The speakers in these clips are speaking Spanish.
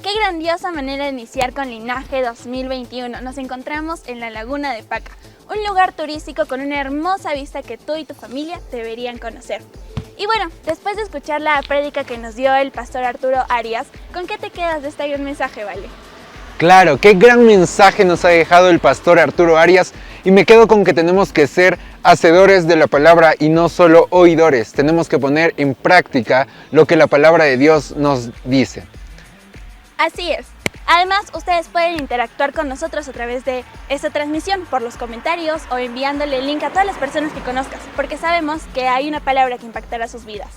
Qué grandiosa manera de iniciar con Linaje 2021. Nos encontramos en la Laguna de Paca, un lugar turístico con una hermosa vista que tú y tu familia deberían conocer. Y bueno, después de escuchar la prédica que nos dio el pastor Arturo Arias, ¿con qué te quedas de este gran mensaje, Vale? Claro, qué gran mensaje nos ha dejado el pastor Arturo Arias, y me quedo con que tenemos que ser hacedores de la palabra y no solo oidores. Tenemos que poner en práctica lo que la palabra de Dios nos dice. Así es. Además, ustedes pueden interactuar con nosotros a través de esta transmisión por los comentarios o enviándole el link a todas las personas que conozcas, porque sabemos que hay una palabra que impactará sus vidas.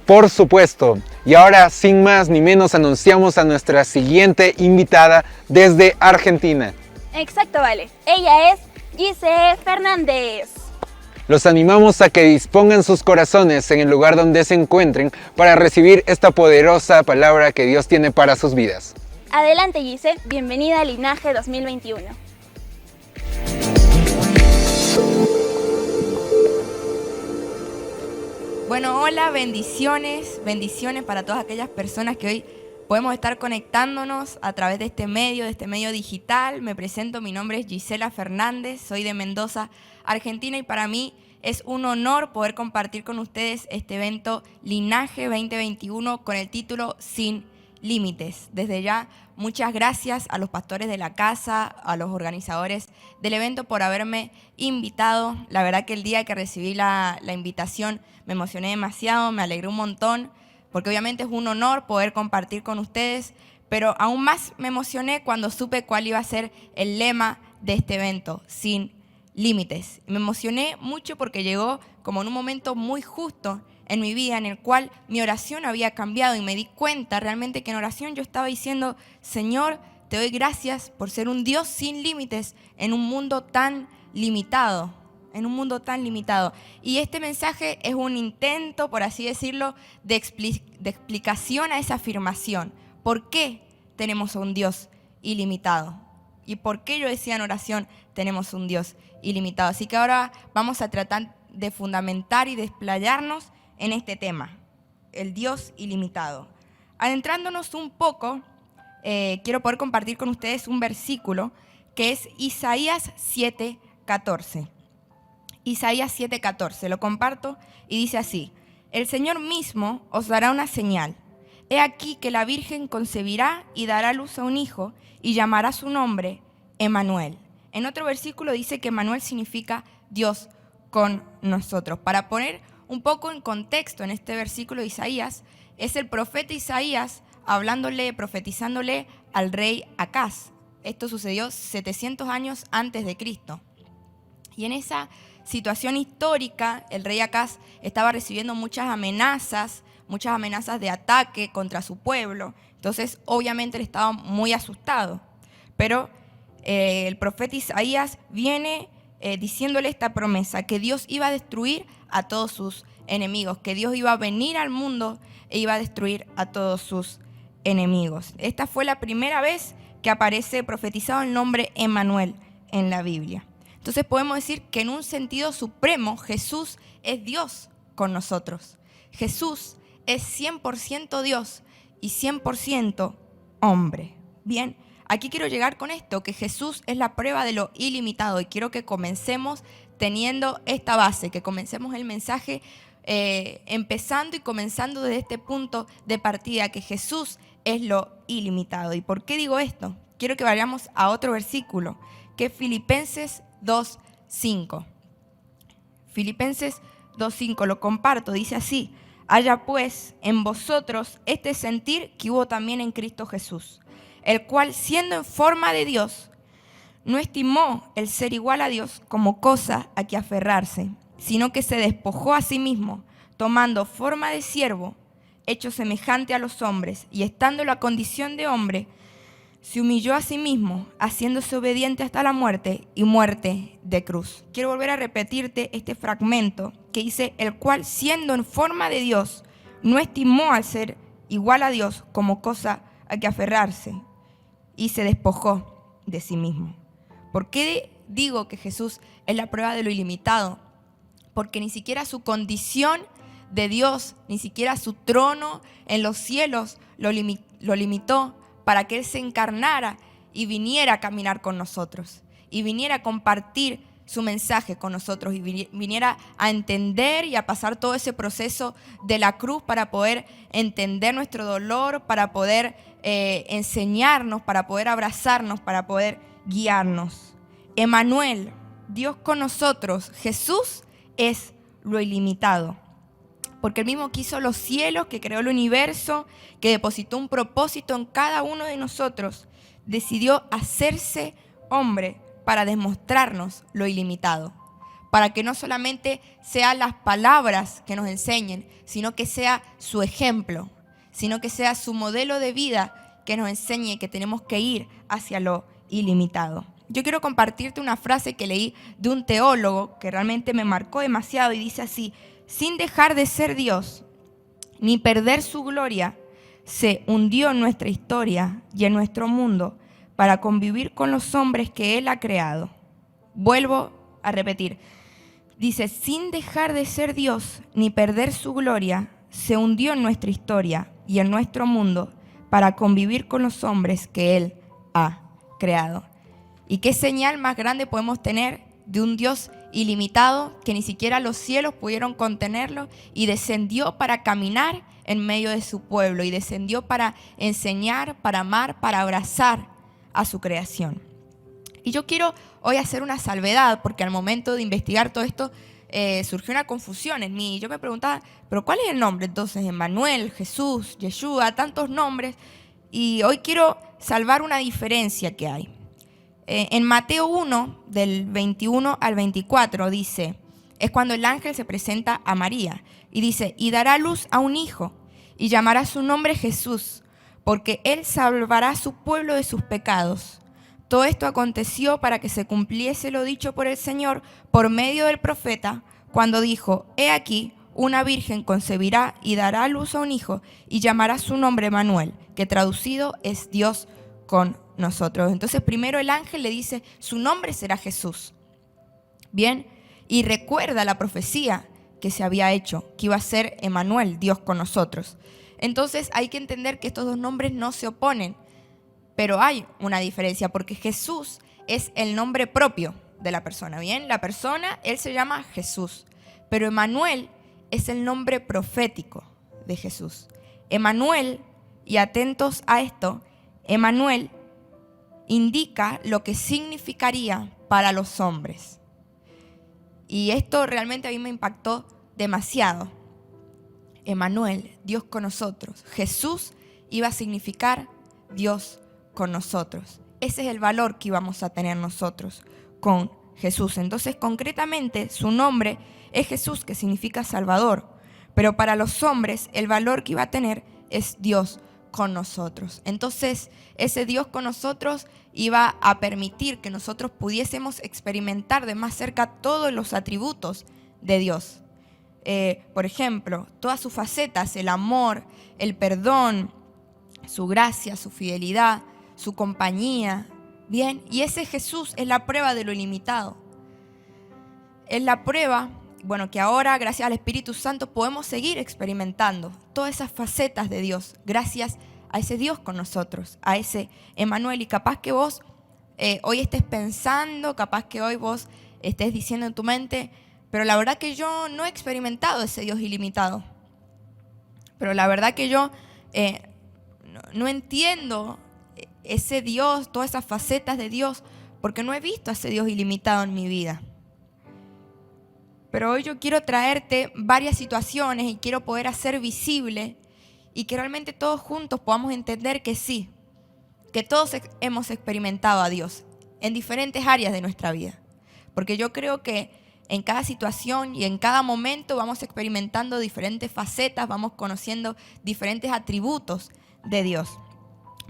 Por supuesto. Y ahora, sin más ni menos, anunciamos a nuestra siguiente invitada desde Argentina. Exacto, Vale. Ella es Gise Fernández. Los animamos a que dispongan sus corazones en el lugar donde se encuentren para recibir esta poderosa palabra que Dios tiene para sus vidas. Adelante, Gise. Bienvenida a Linaje 2021. Bueno, hola, bendiciones para todas aquellas personas que hoy podemos estar conectándonos a través de este medio digital. Me presento, mi nombre es Gisela Fernández, soy de Mendoza, Argentina, y para mí es un honor poder compartir con ustedes este evento Linaje 2021 con el título Sin Límites. Desde ya, muchas gracias a los pastores de la casa, a los organizadores del evento por haberme invitado. La verdad que el día que recibí la invitación me emocioné demasiado, me alegré un montón, porque obviamente es un honor poder compartir con ustedes, pero aún más me emocioné cuando supe cuál iba a ser el lema de este evento, Sin Límites. Me emocioné mucho porque llegó como en un momento muy justo en mi vida, en el cual mi oración había cambiado y me di cuenta realmente que en oración yo estaba diciendo: Señor, te doy gracias por ser un Dios sin límites en un mundo tan limitado. Y este mensaje es un intento, por así decirlo, de explicación a esa afirmación. ¿Por qué tenemos a un Dios ilimitado? ¿Y por qué yo decía en oración tenemos un Dios ilimitado? Así que ahora vamos a tratar de fundamentar y desplayarnos en este tema, el Dios ilimitado. Adentrándonos un poco, quiero poder compartir con ustedes un versículo que es Isaías 7:14. Isaías 7:14, lo comparto y dice así: el Señor mismo os dará una señal. He aquí que la Virgen concebirá y dará a luz a un hijo y llamará su nombre Emmanuel. En otro versículo dice que Emmanuel significa Dios con nosotros. Para poner un poco en contexto en este versículo de Isaías, es el profeta Isaías profetizándole al rey Acaz. Esto sucedió 700 años antes de Cristo. Y en esa situación histórica, el rey Acaz estaba recibiendo muchas amenazas de ataque contra su pueblo. Entonces, obviamente, él estaba muy asustado. Pero el profeta Isaías viene diciéndole esta promesa, que Dios iba a destruir a todos sus enemigos, que Dios iba a venir al mundo e iba a destruir a todos sus enemigos. Esta fue la primera vez que aparece profetizado el nombre Emmanuel en la Biblia. Entonces podemos decir que en un sentido supremo Jesús es Dios con nosotros. Jesús es 100% Dios y 100% hombre. Bien, aquí quiero llegar con esto, que Jesús es la prueba de lo ilimitado, y quiero que comencemos teniendo esta base, que comencemos el mensaje empezando y comenzando desde este punto de partida, que Jesús es lo ilimitado. ¿Y por qué digo esto? Quiero que vayamos a otro versículo, que es Filipenses 2:5. Filipenses 2:5, lo comparto, dice así: haya pues en vosotros este sentir que hubo también en Cristo Jesús, el cual, siendo en forma de Dios, no estimó el ser igual a Dios como cosa a que aferrarse, sino que se despojó a sí mismo, tomando forma de siervo, hecho semejante a los hombres, y estando en la condición de hombre, se humilló a sí mismo, haciéndose obediente hasta la muerte y muerte de cruz. Quiero volver a repetirte este fragmento que dice: el cual, siendo en forma de Dios, no estimó al ser igual a Dios como cosa a que aferrarse, y se despojó de sí mismo. ¿Por qué digo que Jesús es la prueba de lo ilimitado? Porque ni siquiera su condición de Dios, ni siquiera su trono en los cielos lo limitó para que Él se encarnara y viniera a caminar con nosotros, y viniera a compartir su mensaje con nosotros, y viniera a entender y a pasar todo ese proceso de la cruz para poder entender nuestro dolor, para poder enseñarnos, para poder abrazarnos, para poder guiarnos. Emmanuel, Dios con nosotros. Jesús es lo ilimitado, porque Él mismo que hizo los cielos, que creó el universo, que depositó un propósito en cada uno de nosotros, decidió hacerse hombre para demostrarnos lo ilimitado, para que no solamente sean las palabras que nos enseñen, sino que sea su ejemplo, sino que sea su modelo de vida que nos enseñe que tenemos que ir hacia lo ilimitado. Yo quiero compartirte una frase que leí de un teólogo que realmente me marcó demasiado y dice así: sin dejar de ser Dios ni perder su gloria, se hundió en nuestra historia y en nuestro mundo para convivir con los hombres que Él ha creado. Vuelvo a repetir. Dice, sin dejar de ser Dios ni perder su gloria, se hundió en nuestra historia y en nuestro mundo para convivir con los hombres que Él ha creado. ¿Y qué señal más grande podemos tener de un Dios ilimitado que ni siquiera los cielos pudieron contenerlo y descendió para caminar en medio de su pueblo y descendió para enseñar, para amar, para abrazar a su creación? Y yo quiero hoy hacer una salvedad porque al momento de investigar todo esto surgió una confusión en mí. Yo me preguntaba, ¿pero cuál es el nombre? Entonces, Emmanuel, Jesús, Yeshua, tantos nombres. Y hoy quiero salvar una diferencia que hay. En Mateo 1, del 21 al 24, dice, es cuando el ángel se presenta a María y dice, y dará a luz a un hijo y llamará su nombre Jesús, porque Él salvará a su pueblo de sus pecados. Todo esto aconteció para que se cumpliese lo dicho por el Señor por medio del profeta, cuando dijo, he aquí, una virgen concebirá y dará a luz a un hijo y llamará su nombre Emmanuel, que traducido es Dios con nosotros. Entonces primero el ángel le dice, su nombre será Jesús. Bien, y recuerda la profecía que se había hecho, que iba a ser Emmanuel, Dios con nosotros. Entonces hay que entender que estos dos nombres no se oponen, pero hay una diferencia porque Jesús es el nombre propio de la persona. Bien, la persona, Él se llama Jesús, pero Emmanuel es el nombre profético de Jesús. Emmanuel, y atentos a esto, Emmanuel indica lo que significaría para los hombres. Y esto realmente a mí me impactó demasiado. Emmanuel, Dios con nosotros. Jesús iba a significar Dios con nosotros. Ese es el valor que íbamos a tener nosotros con Jesús. Entonces, concretamente, su nombre es Jesús, que significa Salvador. Pero para los hombres, el valor que iba a tener es Dios con nosotros. Entonces, ese Dios con nosotros iba a permitir que nosotros pudiésemos experimentar de más cerca todos los atributos de Dios. Por ejemplo, todas sus facetas, el amor, el perdón, su gracia, su fidelidad, su compañía. Bien, y ese Jesús es la prueba de lo ilimitado. Es la prueba, bueno, que ahora, gracias al Espíritu Santo, podemos seguir experimentando todas esas facetas de Dios, gracias a ese Dios con nosotros, a ese Emmanuel. Y capaz que vos hoy estés pensando, capaz que hoy vos estés diciendo en tu mente, pero la verdad que yo no he experimentado ese Dios ilimitado. Pero la verdad que yo no entiendo ese Dios, todas esas facetas de Dios, porque no he visto a ese Dios ilimitado en mi vida. Pero hoy yo quiero traerte varias situaciones y quiero poder hacer visible y que realmente todos juntos podamos entender que sí, que todos hemos experimentado a Dios en diferentes áreas de nuestra vida. Porque yo creo que en cada situación y en cada momento vamos experimentando diferentes facetas, vamos conociendo diferentes atributos de Dios.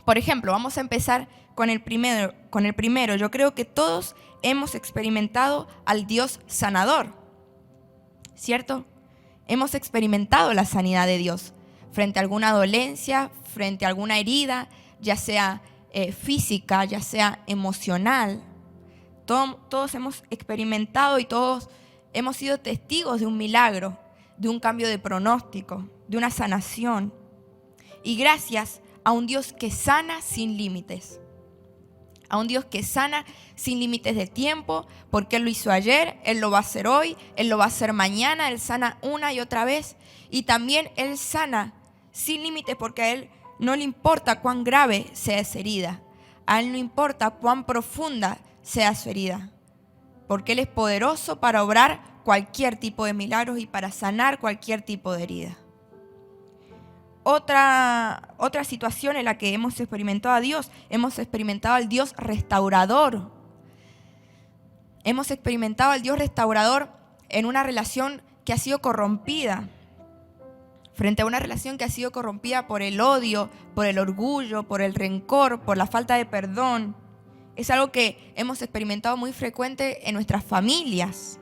Por ejemplo, vamos a empezar con el primero. Yo creo que todos hemos experimentado al Dios sanador, ¿cierto? Hemos experimentado la sanidad de Dios frente a alguna dolencia, frente a alguna herida, ya sea física, ya sea emocional. Todos hemos experimentado y todos hemos sido testigos de un milagro, de un cambio de pronóstico, de una sanación. Y gracias a un Dios que sana sin límites. A un Dios que sana sin límites de tiempo, porque Él lo hizo ayer, Él lo va a hacer hoy, Él lo va a hacer mañana, Él sana una y otra vez. Y también Él sana sin límites porque a Él no le importa cuán grave sea esa herida. A Él no importa cuán profunda sea su herida, porque Él es poderoso para obrar cualquier tipo de milagros y para sanar cualquier tipo de herida. Otra situación en la que hemos experimentado a Dios, hemos experimentado al Dios restaurador. Hemos experimentado al Dios restaurador en una relación que ha sido corrompida. Frente a una relación que ha sido corrompida por el odio, por el orgullo, por el rencor, por la falta de perdón. Es algo que hemos experimentado muy frecuente en nuestras familias.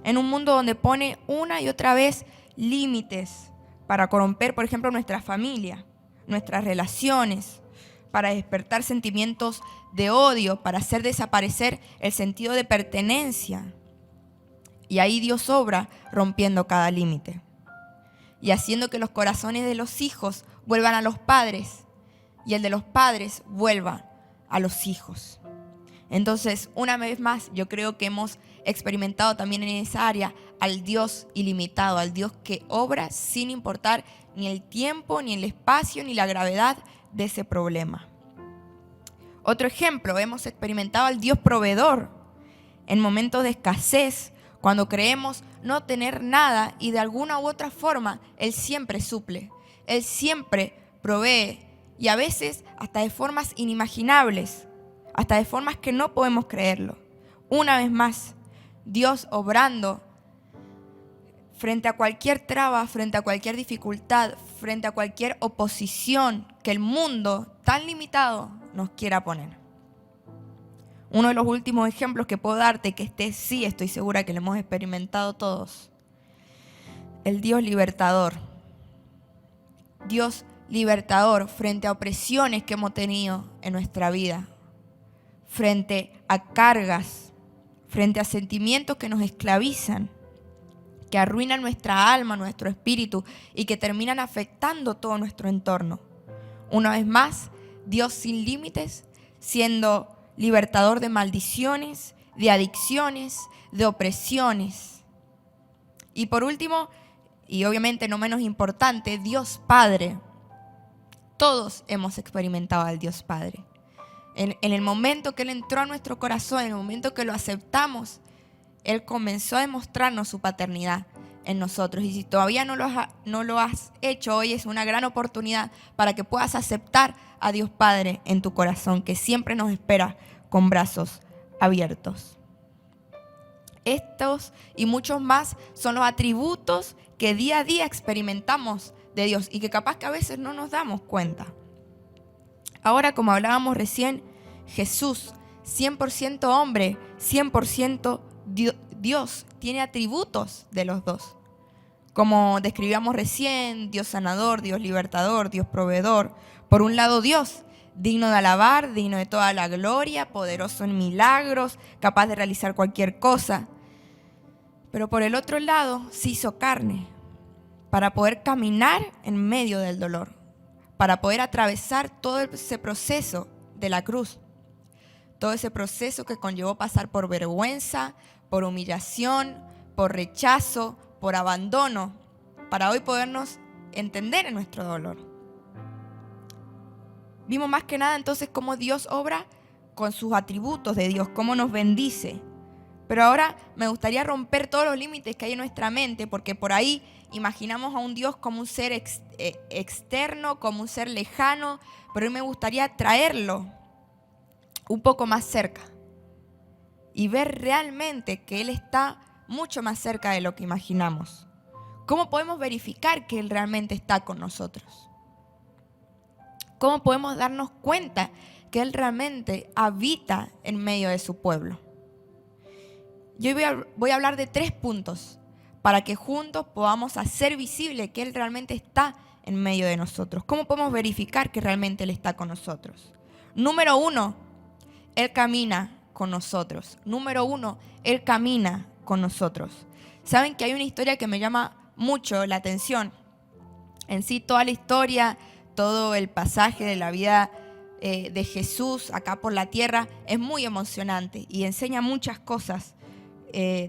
En un mundo donde pone una y otra vez límites para corromper, por ejemplo, nuestra familia, nuestras relaciones, para despertar sentimientos de odio, para hacer desaparecer el sentido de pertenencia. Y ahí Dios obra rompiendo cada límite y haciendo que los corazones de los hijos vuelvan a los padres y el de los padres vuelva a los hijos. Entonces, una vez más, yo creo que hemos experimentado también en esa área al Dios ilimitado, al Dios que obra sin importar ni el tiempo, ni el espacio, ni la gravedad de ese problema. Otro ejemplo, hemos experimentado al Dios proveedor en momentos de escasez, cuando creemos no tener nada y de alguna u otra forma Él siempre suple, Él siempre provee y a veces hasta de formas inimaginables, hasta de formas que no podemos creerlo. Una vez más, Dios obrando frente a cualquier traba, frente a cualquier dificultad, frente a cualquier oposición que el mundo tan limitado nos quiera poner. Uno de los últimos ejemplos que puedo darte, que sí estoy segura que lo hemos experimentado todos. El Dios libertador. Dios libertador frente a opresiones que hemos tenido en nuestra vida, frente a cargas, frente a sentimientos que nos esclavizan, que arruinan nuestra alma, nuestro espíritu y que terminan afectando todo nuestro entorno. Una vez más, Dios sin límites, siendo libertador de maldiciones, de adicciones, de opresiones. Y por último, y obviamente no menos importante, Dios Padre. Todos hemos experimentado al Dios Padre. En el momento que Él entró a nuestro corazón, en el momento que lo aceptamos, Él comenzó a demostrarnos su paternidad en nosotros. Y si todavía no lo has hecho, hoy es una gran oportunidad para que puedas aceptar a Dios Padre en tu corazón, que siempre nos espera con brazos abiertos. Estos y muchos más son los atributos que día a día experimentamos de Dios y que capaz que a veces no nos damos cuenta. Ahora, como hablábamos recién, Jesús, 100% hombre, 100% Dios, tiene atributos de los dos. Como describíamos recién, Dios sanador, Dios libertador, Dios proveedor. Por un lado, Dios, digno de alabar, digno de toda la gloria, poderoso en milagros, capaz de realizar cualquier cosa. Pero por el otro lado, se hizo carne para poder caminar en medio del dolor, para poder atravesar todo ese proceso de la cruz, todo ese proceso que conllevó pasar por vergüenza, por humillación, por rechazo, por abandono, para hoy podernos entender en nuestro dolor. Vimos más que nada entonces cómo Dios obra con sus atributos de Dios, cómo nos bendice. Pero ahora me gustaría romper todos los límites que hay en nuestra mente, porque por ahí imaginamos a un Dios como un ser externo, como un ser lejano, pero hoy me gustaría traerlo un poco más cerca y ver realmente que Él está mucho más cerca de lo que imaginamos. ¿Cómo podemos verificar que Él realmente está con nosotros? ¿Cómo podemos darnos cuenta que Él realmente habita en medio de su pueblo? Yo voy a hablar de 3 puntos para que juntos podamos hacer visible que Él realmente está en medio de nosotros. ¿Cómo podemos verificar que realmente Él está con nosotros? Número 1, Él camina con nosotros. Número 1, Él camina con nosotros. Saben que hay una historia que me llama mucho la atención. En sí, toda la historia, todo el pasaje de la vida de Jesús acá por la tierra es muy emocionante y enseña muchas cosas.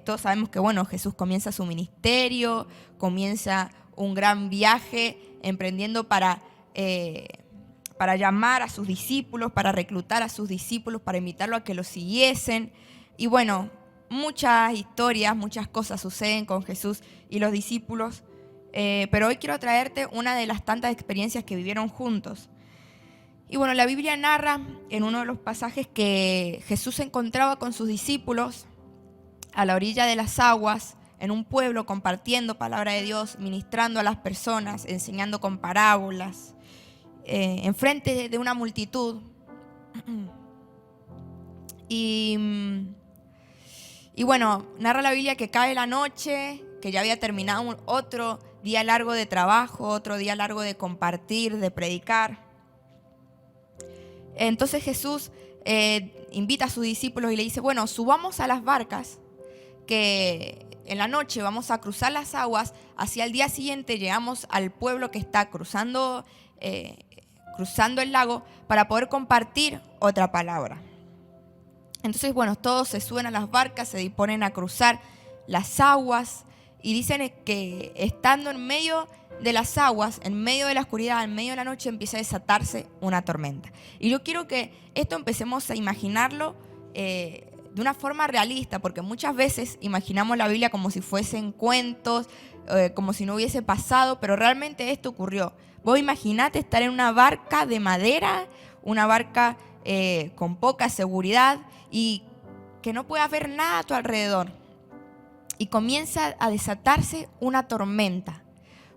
Todos sabemos que, bueno, Jesús comienza su ministerio, comienza un gran viaje emprendiendo para llamar a sus discípulos, para reclutar a sus discípulos, para invitarlos a que lo siguiesen. Y bueno, muchas historias, muchas cosas suceden con Jesús y los discípulos, pero hoy quiero traerte una de las tantas experiencias que vivieron juntos. Y bueno, la Biblia narra en uno de los pasajes que Jesús se encontraba con sus discípulos a la orilla de las aguas, en un pueblo, compartiendo palabra de Dios, ministrando a las personas, enseñando con parábolas, enfrente de una multitud. Y bueno, narra la Biblia que cae la noche, que ya había terminado otro día largo de trabajo, otro día largo de compartir, de predicar. Entonces Jesús invita a sus discípulos y le dice, bueno, subamos a las barcas, que en la noche vamos a cruzar las aguas, hacia el día siguiente llegamos al pueblo que está cruzando el lago para poder compartir otra palabra. Entonces, bueno, todos se suben a las barcas, se disponen a cruzar las aguas y dicen que estando en medio de las aguas, en medio de la oscuridad, en medio de la noche, empieza a desatarse una tormenta. Y yo quiero que esto empecemos a imaginarlo de una forma realista, porque muchas veces imaginamos la Biblia como si fuesen cuentos, como si no hubiese pasado, pero realmente esto ocurrió. Vos imaginate estar en una barca de madera, una barca con poca seguridad y que no pueda ver nada a tu alrededor. Y comienza a desatarse una tormenta.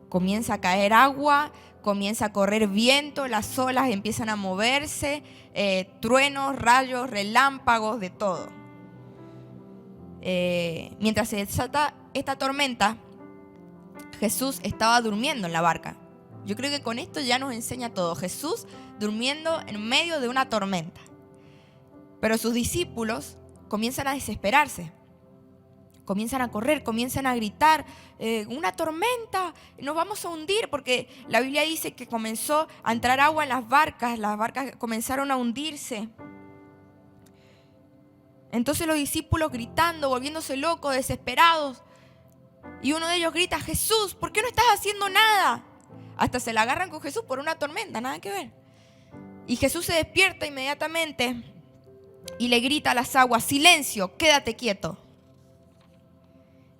Comienza a caer agua, comienza a correr viento, las olas empiezan a moverse, truenos, rayos, relámpagos, de todo. Mientras se desata esta tormenta, Jesús estaba durmiendo en la barca. Yo creo que con esto ya nos enseña todo. Jesús durmiendo en medio de una tormenta. Pero sus discípulos comienzan a desesperarse. Comienzan a correr, comienzan a gritar, una tormenta, nos vamos a hundir, porque la Biblia dice que comenzó a entrar agua en las barcas comenzaron a hundirse. Entonces los discípulos gritando, volviéndose locos, desesperados, y uno de ellos grita, Jesús, ¿por qué no estás haciendo nada? Hasta se la agarran con Jesús por una tormenta, nada que ver. Y Jesús se despierta inmediatamente y le grita a las aguas, silencio, quédate quieto.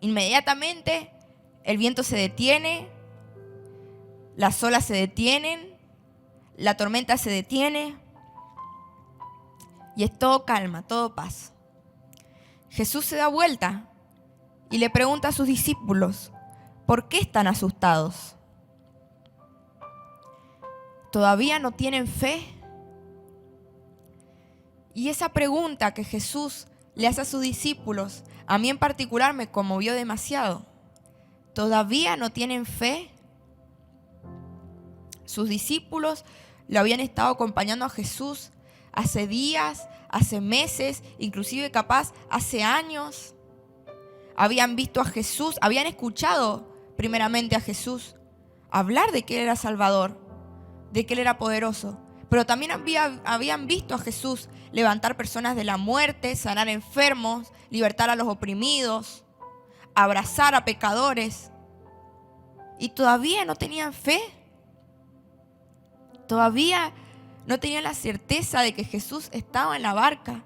Inmediatamente el viento se detiene, las olas se detienen, la tormenta se detiene y es todo calma, todo paz. Jesús se da vuelta y le pregunta a sus discípulos, ¿por qué están asustados? ¿Todavía no tienen fe? Y esa pregunta que Jesús le hace a sus discípulos, a mí en particular me conmovió demasiado. ¿Todavía no tienen fe? Sus discípulos lo habían estado acompañando a Jesús hace días, hace meses, inclusive capaz hace años. Habían visto a Jesús, habían escuchado primeramente a Jesús hablar de que Él era Salvador, de que Él era poderoso. Pero también habían visto a Jesús levantar personas de la muerte, sanar enfermos, libertar a los oprimidos, abrazar a pecadores. Y todavía no tenían fe. Todavía no tenían la certeza de que Jesús estaba en la barca.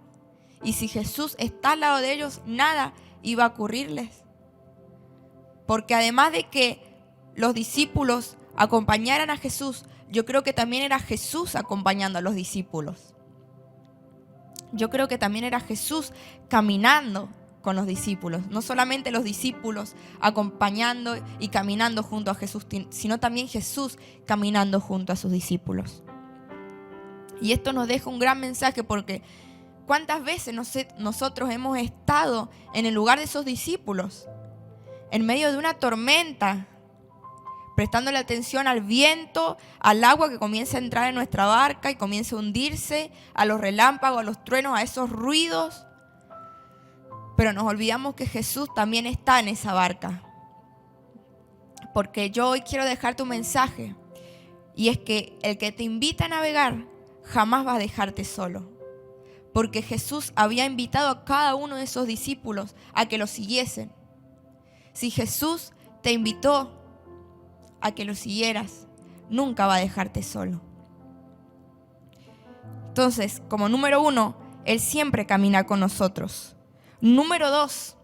Y si Jesús está al lado de ellos, nada iba a ocurrirles. Porque además de que los discípulos acompañaran a Jesús, yo creo que también era Jesús acompañando a los discípulos. Yo creo que también era Jesús caminando con los discípulos. No solamente los discípulos acompañando y caminando junto a Jesús, sino también Jesús caminando junto a sus discípulos. Y esto nos deja un gran mensaje, porque ¿cuántas veces nosotros hemos estado en el lugar de esos discípulos? En medio de una tormenta, prestándole atención al viento, al agua que comienza a entrar en nuestra barca y comienza a hundirse, a los relámpagos, a los truenos, a esos ruidos. Pero nos olvidamos que Jesús también está en esa barca. Porque yo hoy quiero dejarte un mensaje. Y es que el que te invita a navegar jamás va a dejarte solo. Porque Jesús había invitado a cada uno de esos discípulos a que lo siguiesen. Si Jesús te invitó a que lo siguieras, nunca va a dejarte solo. Entonces, como número 1, Él siempre camina con nosotros. Número 2,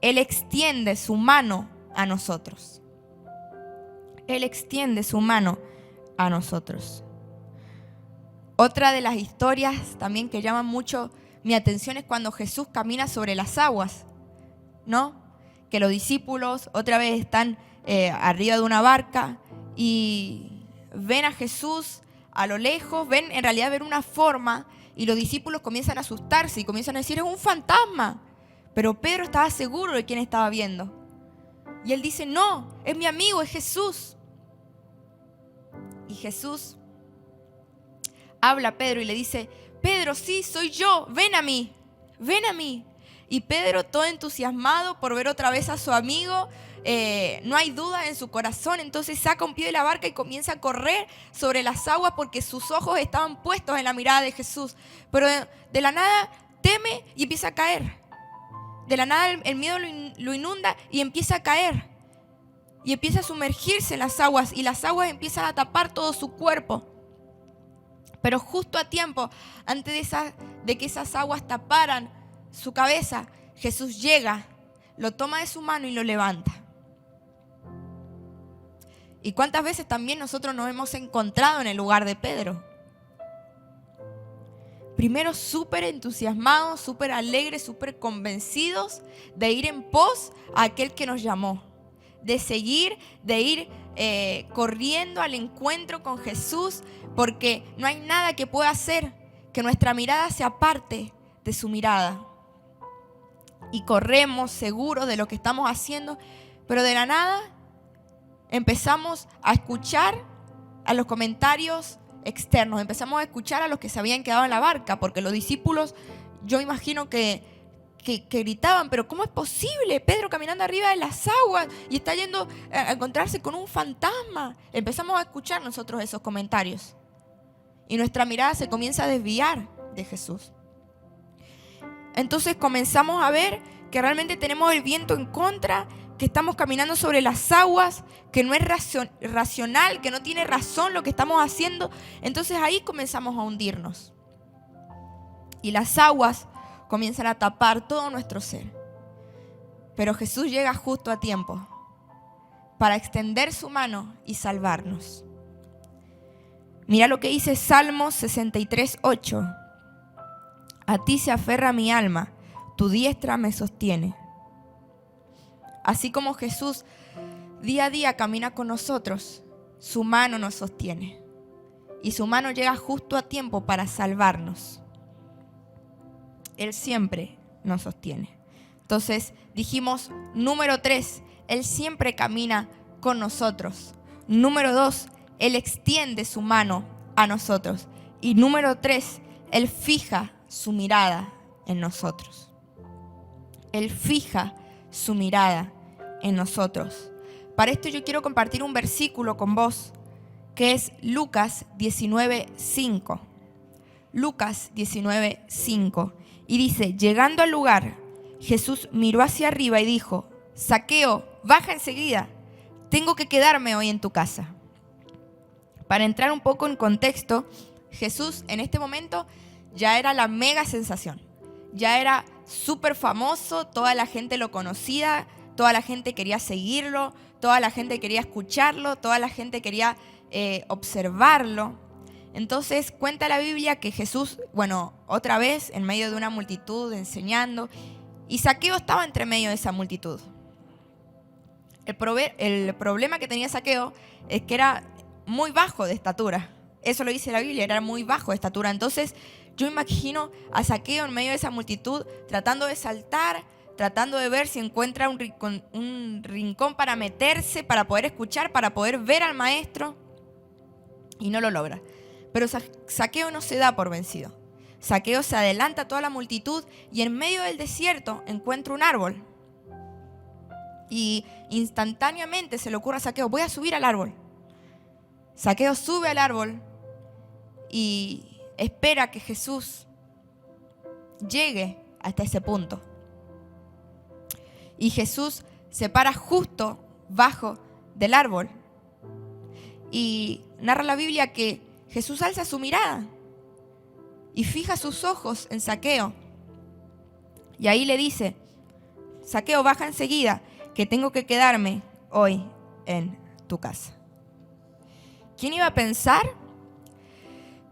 Él extiende su mano a nosotros. Él extiende su mano a nosotros. Otra de las historias también que llaman mucho mi atención es cuando Jesús camina sobre las aguas, ¿no? Que los discípulos otra vez están arriba de una barca y ven a Jesús a lo lejos, ven una forma, y los discípulos comienzan a asustarse y comienzan a decir, es un fantasma. Pero Pedro estaba seguro de quién estaba viendo. Y él dice, no, es mi amigo, es Jesús. Y Jesús habla a Pedro y le dice, Pedro, sí, soy yo, ven a mí, ven a mí. Y Pedro, todo entusiasmado por ver otra vez a su amigo, no hay duda en su corazón, entonces saca un pie de la barca y comienza a correr sobre las aguas porque sus ojos estaban puestos en la mirada de Jesús. Pero de la nada teme y empieza a caer. De la nada el miedo lo inunda y empieza a caer. Y empieza a sumergirse en las aguas y las aguas empiezan a tapar todo su cuerpo. Pero justo a tiempo, antes de que esas aguas taparan su cabeza, Jesús llega, lo toma de su mano y lo levanta. ¿Y cuántas veces también nosotros nos hemos encontrado en el lugar de Pedro? Primero súper entusiasmados, súper alegres, súper convencidos de ir en pos a aquel que nos llamó. De seguir, de ir corriendo al encuentro con Jesús, porque no hay nada que pueda hacer que nuestra mirada se aparte de su mirada. Y corremos seguros de lo que estamos haciendo, pero de la nada empezamos a escuchar a los comentarios externos, empezamos a escuchar a los que se habían quedado en la barca, porque los discípulos, yo imagino que gritaban, pero ¿cómo es posible? Pedro caminando arriba de las aguas y está yendo a encontrarse con un fantasma. Empezamos a escuchar nosotros esos comentarios y nuestra mirada se comienza a desviar de Jesús. Entonces comenzamos a ver que realmente tenemos el viento en contra, que estamos caminando sobre las aguas, que no es racional, que no tiene razón lo que estamos haciendo. Entonces ahí comenzamos a hundirnos. Y las aguas comienzan a tapar todo nuestro ser. Pero Jesús llega justo a tiempo para extender su mano y salvarnos. Mira lo que dice Salmos 63:8. A ti se aferra mi alma, tu diestra me sostiene. Así como Jesús día a día camina con nosotros, su mano nos sostiene. Y su mano llega justo a tiempo para salvarnos. Él siempre nos sostiene. Entonces dijimos, número 3, Él siempre camina con nosotros. Número 2, Él extiende su mano a nosotros. Y número 3, Él fija su mirada en nosotros. Él fija su mirada en nosotros. Para esto yo quiero compartir un versículo con vos, que es Lucas 19:5. Lucas 19:5. Y dice, llegando al lugar, Jesús miró hacia arriba y dijo, Zaqueo, baja enseguida, tengo que quedarme hoy en tu casa. Para entrar un poco en contexto, Jesús en este momento ya era la mega sensación. Ya era súper famoso, toda la gente lo conocía, toda la gente quería seguirlo, toda la gente quería escucharlo, toda la gente quería observarlo. Entonces cuenta la Biblia que Jesús, otra vez en medio de una multitud enseñando, y Zaqueo estaba entre medio de esa multitud. El problema que tenía Zaqueo es que era muy bajo de estatura. Eso lo dice la Biblia, era muy bajo de estatura. Entonces yo imagino a Zaqueo en medio de esa multitud tratando de saltar, tratando de ver si encuentra un rincón para meterse, para poder escuchar, para poder ver al maestro, y no lo logra. Pero Zaqueo no se da por vencido. Zaqueo se adelanta a toda la multitud y en medio del desierto encuentra un árbol. Y instantáneamente se le ocurre a Zaqueo, voy a subir al árbol. Zaqueo sube al árbol y espera que Jesús llegue hasta ese punto. Y Jesús se para justo bajo del árbol. Y narra la Biblia que Jesús alza su mirada y fija sus ojos en Zaqueo. Y ahí le dice: Zaqueo, baja enseguida, que tengo que quedarme hoy en tu casa. ¿Quién iba a pensar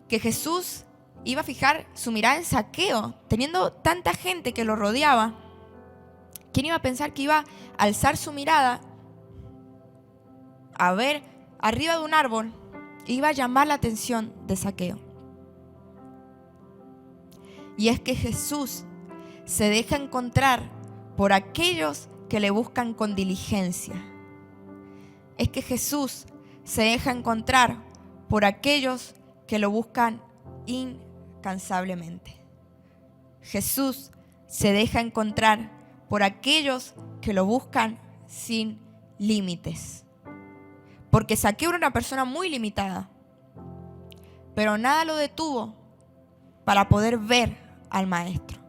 que Jesús iba a fijar su mirada en Zaqueo, teniendo tanta gente que lo rodeaba? ¿Quién iba a pensar que iba a alzar su mirada a ver arriba de un árbol e iba a llamar la atención de Zaqueo? Y es que Jesús se deja encontrar por aquellos que le buscan con diligencia. Es que Jesús se deja encontrar por aquellos que lo buscan incansablemente. Jesús se deja encontrar por aquellos que lo buscan sin límites. Porque Zaqueo era una persona muy limitada, pero nada lo detuvo para poder ver al Maestro.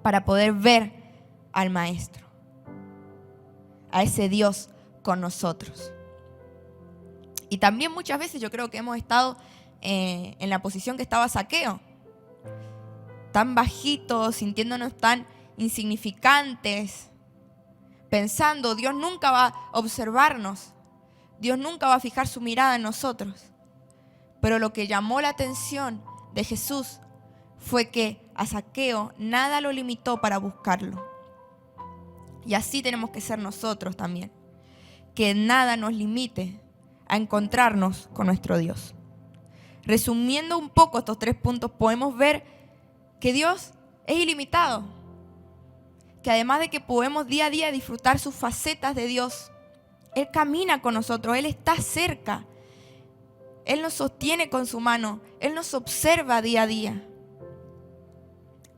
Para poder ver al Maestro, a ese Dios con nosotros. Y también muchas veces yo creo que hemos estado en la posición que estaba Zaqueo, tan bajitos, sintiéndonos tan insignificantes, pensando: Dios nunca va a observarnos, Dios nunca va a fijar su mirada en nosotros. Pero lo que llamó la atención de Jesús fue que a Zaqueo nada lo limitó para buscarlo. Y así tenemos que ser nosotros también, que nada nos limite a encontrarnos con nuestro Dios. Resumiendo un poco estos 3 puntos, podemos ver que Dios es ilimitado, que además de que podemos día a día disfrutar sus facetas de Dios, Él camina con nosotros, Él está cerca, Él nos sostiene con su mano, Él nos observa día a día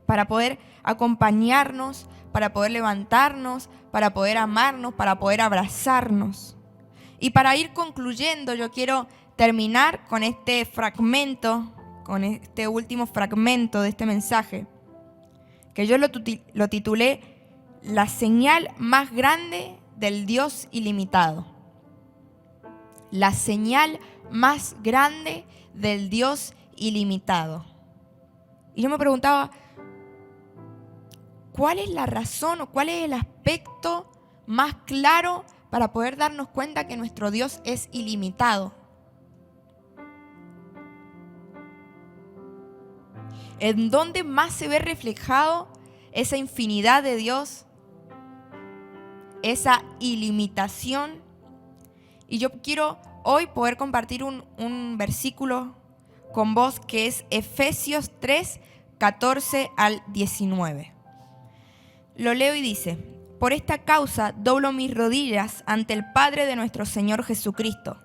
para poder acompañarnos, para poder levantarnos, para poder amarnos, para poder abrazarnos. Y para ir concluyendo, yo quiero terminar con este fragmento, con este último fragmento de este mensaje, que yo lo titulé La señal más grande del Dios ilimitado. La señal más grande del Dios ilimitado. Y yo me preguntaba, ¿cuál es la razón o cuál es el aspecto más claro para poder darnos cuenta que nuestro Dios es ilimitado? ¿En dónde más se ve reflejado esa infinidad de Dios? Esa ilimitación. Y yo quiero hoy poder compartir un versículo con vos que es Efesios 3, 14 al 19. Lo leo y dice: Por esta causa doblo mis rodillas ante el Padre de nuestro Señor Jesucristo,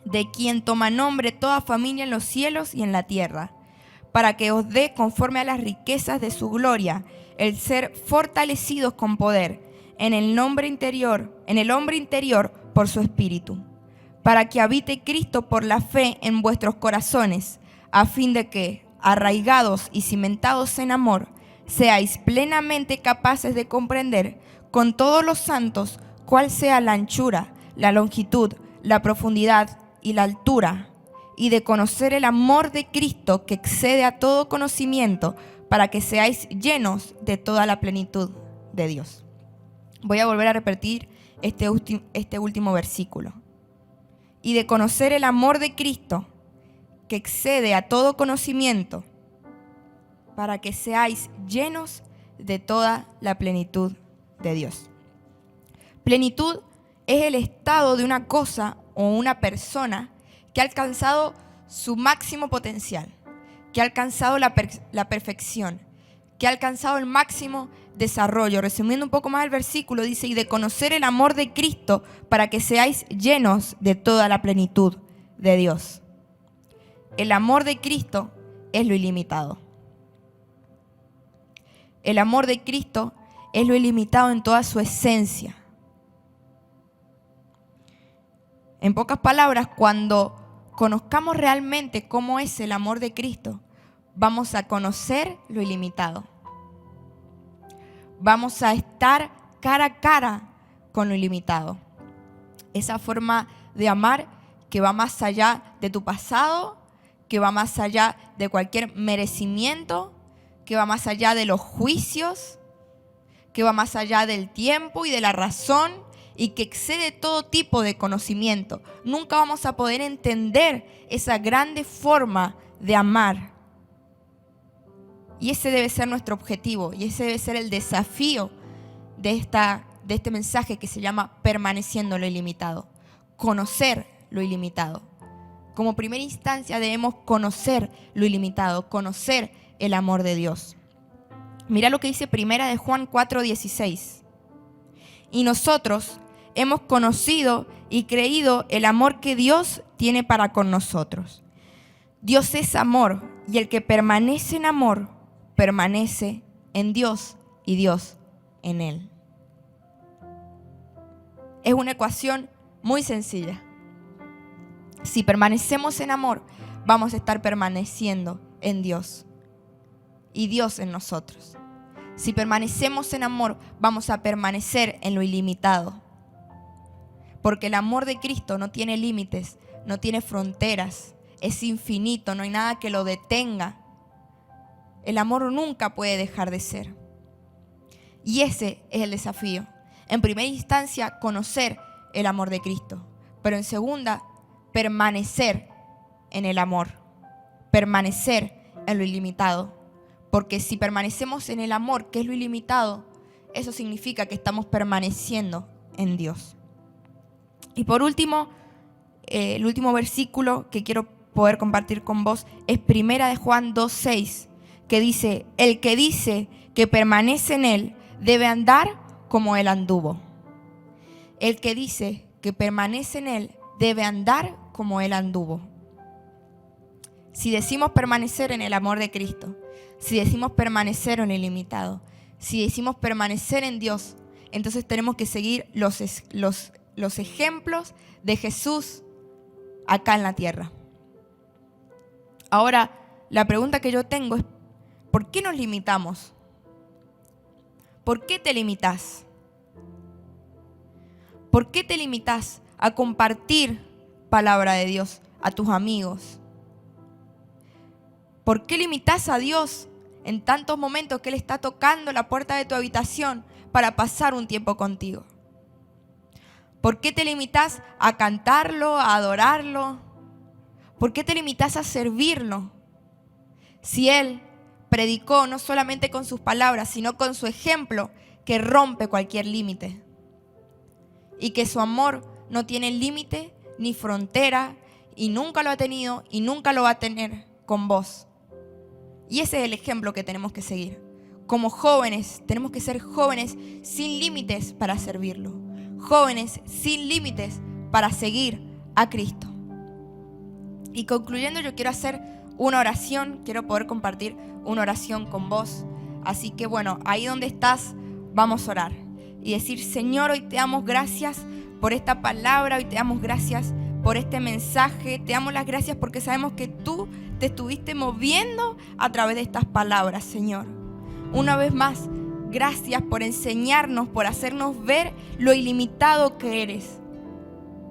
de quien toma nombre toda familia en los cielos y en la tierra, para que os dé, conforme a las riquezas de su gloria, el ser fortalecidos con poder en el hombre interior por su Espíritu, para que habite Cristo por la fe en vuestros corazones, a fin de que, arraigados y cimentados en amor, seáis plenamente capaces de comprender con todos los santos cuál sea la anchura, la longitud, la profundidad y la altura, y de conocer el amor de Cristo que excede a todo conocimiento, para que seáis llenos de toda la plenitud de Dios. Voy a volver a repetir este último versículo. Y de conocer el amor de Cristo que excede a todo conocimiento, para que seáis llenos de toda la plenitud de Dios. Plenitud es el estado de una cosa o una persona que ha alcanzado su máximo potencial, que ha alcanzado la perfección, que ha alcanzado el máximo desarrollo. Resumiendo un poco más el versículo, dice: y de conocer el amor de Cristo, para que seáis llenos de toda la plenitud de Dios. El amor de Cristo es lo ilimitado. El amor de Cristo es lo ilimitado en toda su esencia. En pocas palabras, cuando conozcamos realmente cómo es el amor de Cristo, vamos a conocer lo ilimitado. Vamos a estar cara a cara con lo ilimitado. Esa forma de amar que va más allá de tu pasado, que va más allá de cualquier merecimiento, que va más allá de los juicios, que va más allá del tiempo y de la razón y que excede todo tipo de conocimiento. Nunca vamos a poder entender esa grande forma de amar. Y ese debe ser nuestro objetivo y ese debe ser el desafío de este mensaje que se llama permaneciendo en lo ilimitado. Conocer lo ilimitado. Como primera instancia debemos conocer lo ilimitado, conocer el amor de Dios. Mira lo que dice Primera de Juan 4:16. Y nosotros hemos conocido y creído el amor que Dios tiene para con nosotros. Dios es amor y el que permanece en amor permanece en Dios y Dios en él. Es una ecuación muy sencilla. Si permanecemos en amor, vamos a estar permaneciendo en Dios y Dios en nosotros. Si permanecemos en amor, vamos a permanecer en lo ilimitado. Porque el amor de Cristo no tiene límites, no tiene fronteras, es infinito, no hay nada que lo detenga. El amor nunca puede dejar de ser. Y ese es el desafío. En primera instancia, conocer el amor de Cristo. Pero en segunda, permanecer en el amor. Permanecer en lo ilimitado. Porque si permanecemos en el amor, que es lo ilimitado, eso significa que estamos permaneciendo en Dios. Y por último, el último versículo que quiero poder compartir con vos es Primera de Juan 2:6, que dice: el que dice que permanece en él debe andar como él anduvo. El que dice que permanece en él debe andar como él anduvo. Si decimos permanecer en el amor de Cristo, si decimos permanecer en el ilimitado, si decimos permanecer en Dios, entonces tenemos que seguir los ejemplos de Jesús acá en la tierra. Ahora, la pregunta que yo tengo es: ¿por qué nos limitamos? ¿Por qué te limitas? ¿Por qué te limitas a compartir palabra de Dios a tus amigos? ¿Por qué limitas a Dios en tantos momentos que Él está tocando la puerta de tu habitación para pasar un tiempo contigo? ¿Por qué te limitas a cantarlo, a adorarlo? ¿Por qué te limitas a servirlo? Si Él predicó no solamente con sus palabras, sino con su ejemplo, que rompe cualquier límite. Y que su amor no tiene límite ni frontera, y nunca lo ha tenido y nunca lo va a tener con vos. Y ese es el ejemplo que tenemos que seguir. Como jóvenes, tenemos que ser jóvenes sin límites para servirlo. Jóvenes sin límites para seguir a Cristo. Y concluyendo, yo quiero hacer una oración, quiero poder compartir una oración con vos. Así que bueno, ahí donde estás, vamos a orar y decir: Señor, hoy te damos gracias por esta palabra, hoy te damos gracias por este mensaje, te damos las gracias porque sabemos que tú te estuviste moviendo a través de estas palabras, Señor. Una vez más, gracias por enseñarnos, por hacernos ver lo ilimitado que eres.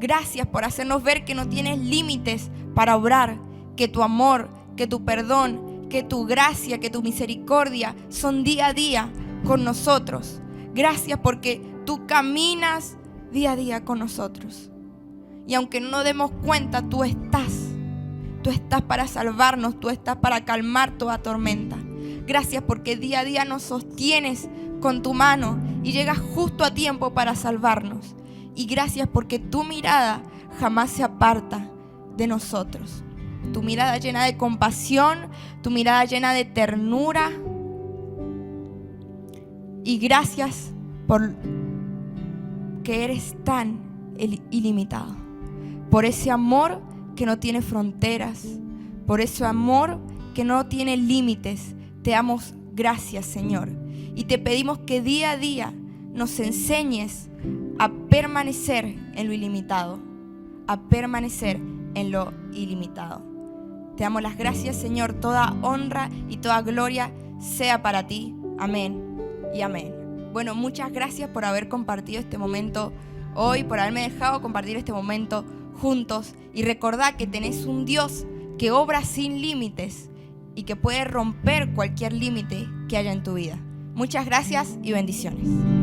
Gracias por hacernos ver que no tienes límites para obrar, que tu amor, que tu perdón, que tu gracia, que tu misericordia son día a día con nosotros. Gracias porque tú caminas día a día con nosotros. Y aunque no demos cuenta, tú estás para salvarnos, tú estás para calmar toda tormenta. Gracias porque día a día nos sostienes con tu mano y llegas justo a tiempo para salvarnos. Y gracias porque tu mirada jamás se aparta de nosotros. Tu mirada llena de compasión, tu mirada llena de ternura. Y gracias por que eres tan ilimitado. Por ese amor que no tiene fronteras, por ese amor que no tiene límites. Te damos gracias, Señor. Y te pedimos que día a día nos enseñes a permanecer en lo ilimitado, a permanecer en lo ilimitado. Te damos las gracias, Señor. Toda honra y toda gloria sea para ti. Amén y amén. Bueno, muchas gracias por haber compartido este momento hoy, por haberme dejado compartir este momento juntos. Y recordad que tenés un Dios que obra sin límites y que puede romper cualquier límite que haya en tu vida. Muchas gracias y bendiciones.